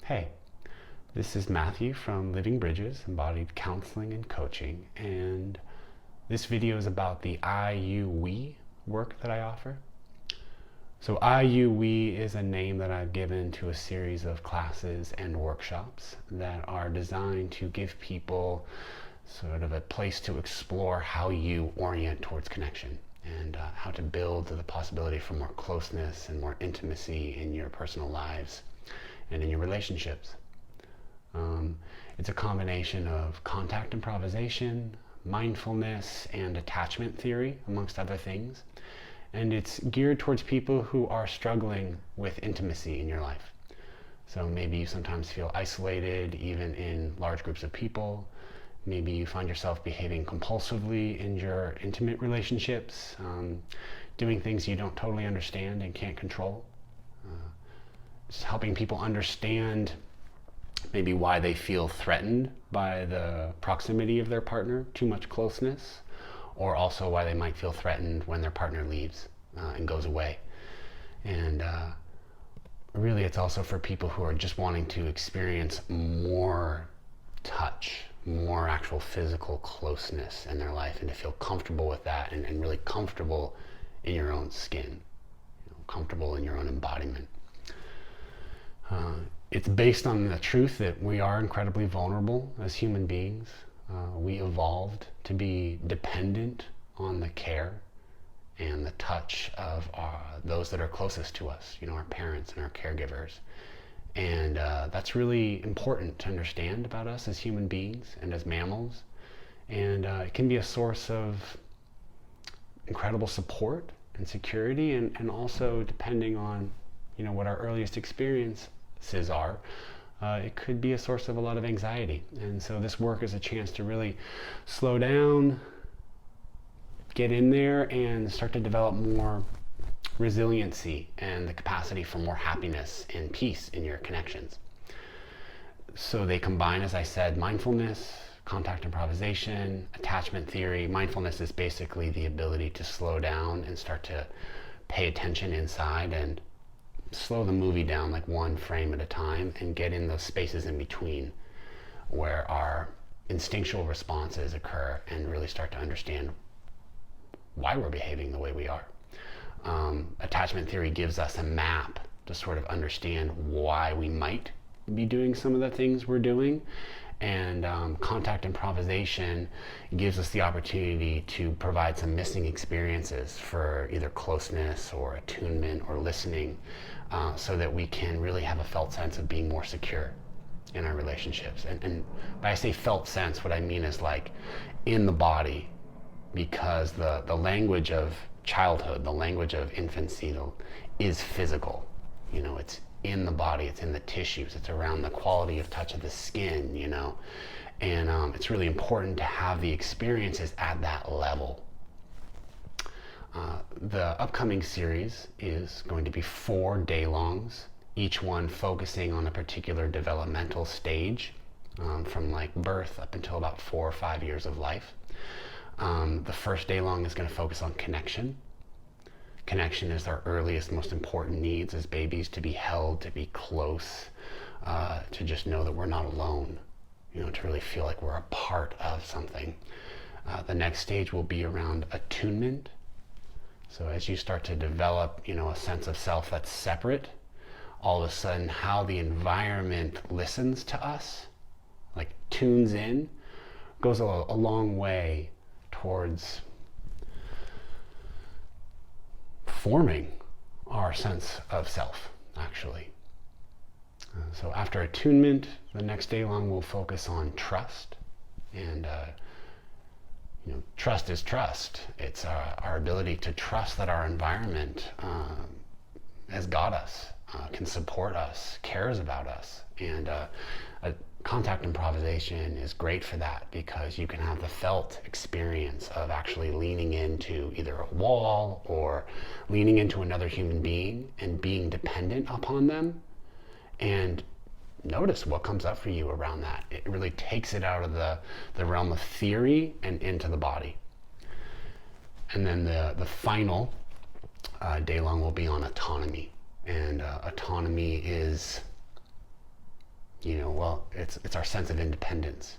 Hey, this is Matthew from Living Bridges, Embodied Counseling and Coaching, and this video is about the I, You, We work that I offer. So I, You, We is a name that I've given to a series of classes and workshops that are designed to give people sort of a place to explore how you orient towards connection and how to build the possibility for more closeness and more intimacy in your personal lives and in your relationships. It's a combination of contact improvisation, mindfulness, and attachment theory, amongst other things. And it's geared towards people who are struggling with intimacy in your life. So maybe you sometimes feel isolated, even in large groups of people. Maybe you find yourself behaving compulsively in your intimate relationships, doing things you don't totally understand and can't control. Just helping people understand maybe why they feel threatened by the proximity of their partner, too much closeness, or also why they might feel threatened when their partner leaves and goes away. And really it's also for people who are just wanting to experience more touch, more actual physical closeness in their life, and to feel comfortable with that and really comfortable in your own skin, comfortable in your own embodiment. It's based on the truth that we are incredibly vulnerable as human beings. We evolved to be dependent on the care and the touch of those that are closest to us, our parents and our caregivers. And that's really important to understand about us as human beings and as mammals. And it can be a source of incredible support and security, and also depending on what our earliest experiences are, it could be a source of a lot of anxiety. And so this work is a chance to really slow down, get in there, and start to develop more resiliency and the capacity for more happiness and peace in your connections. So they combine, as I said, mindfulness, contact improvisation, attachment theory. Mindfulness is basically the ability to slow down and start to pay attention inside and slow the movie down like one frame at a time and get in those spaces in between where our instinctual responses occur and really start to understand why we're behaving the way we are. Attachment theory gives us a map to sort of understand why we might be doing some of the things we're doing. And contact improvisation gives us the opportunity to provide some missing experiences for either closeness or attunement or listening, so that we can really have a felt sense of being more secure in our relationships. And when I say felt sense, what I mean is like in the body, because the language of childhood, the language of infancy is physical. It's in the body, it's in the tissues, it's around the quality of touch of the skin, and it's really important to have the experiences at that level. The upcoming series is going to be 4 day-longs, each one focusing on a particular developmental stage, from like birth up until about 4 or 5 years of life. The first day-long is going to focus on connection. Connection is our earliest, most important needs as babies, to be held, to be close, to just know that we're not alone, to really feel like we're a part of something. The next stage will be around attunement. So as you start to develop, a sense of self that's separate, all of a sudden how the environment listens to us, like tunes in, goes a long way towards forming our sense of self, actually. So after attunement, the next day long we'll focus on trust. And trust is trust. It's our ability to trust that our environment has got us, can support us, cares about us. And contact improvisation is great for that, because you can have the felt experience of actually leaning into either a wall or leaning into another human being and being dependent upon them, and notice what comes up for you around that. It really takes it out of the realm of theory and into the body. And then the final day long will be on autonomy. And autonomy is Well, it's our sense of independence.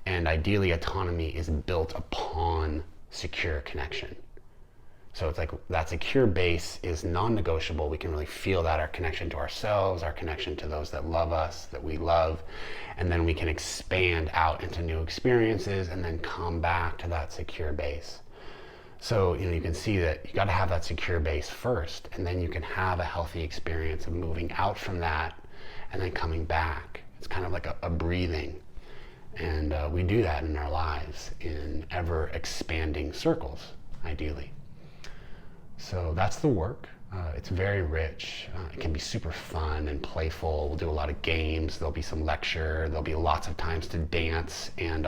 And ideally, autonomy is built upon secure connection. So it's like that secure base is non-negotiable. We can really feel that, our connection to ourselves, our connection to those that love us, that we love, and then we can expand out into new experiences and then come back to that secure base. So you can see that you got to have that secure base first, and then you can have a healthy experience of moving out from that and then coming back. It's kind of like a breathing. And we do that in our lives in ever expanding circles, ideally. So that's the work. It's very rich. It can be super fun and playful. We'll do a lot of games. There'll be some lecture. There'll be lots of times to dance and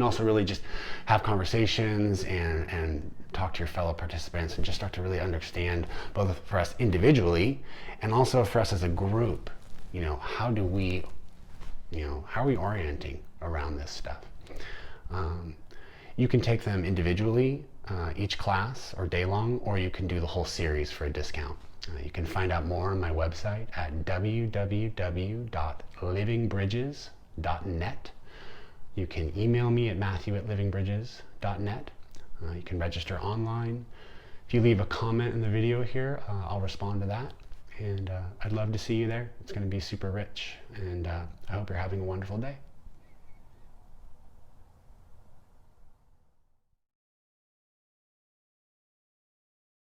also really just have conversations and talk to your fellow participants and just start to really understand, both for us individually and also for us as a group, how are we orienting around this stuff? You can take them individually, each class or day long, or you can do the whole series for a discount. You can find out more on my website at www.livingbridges.net. You can email me at matthew@livingbridges.net. You can register online. If you leave a comment in the video here, I'll respond to that. And I'd love to see you there. It's going to be super rich. And I hope you're having a wonderful day.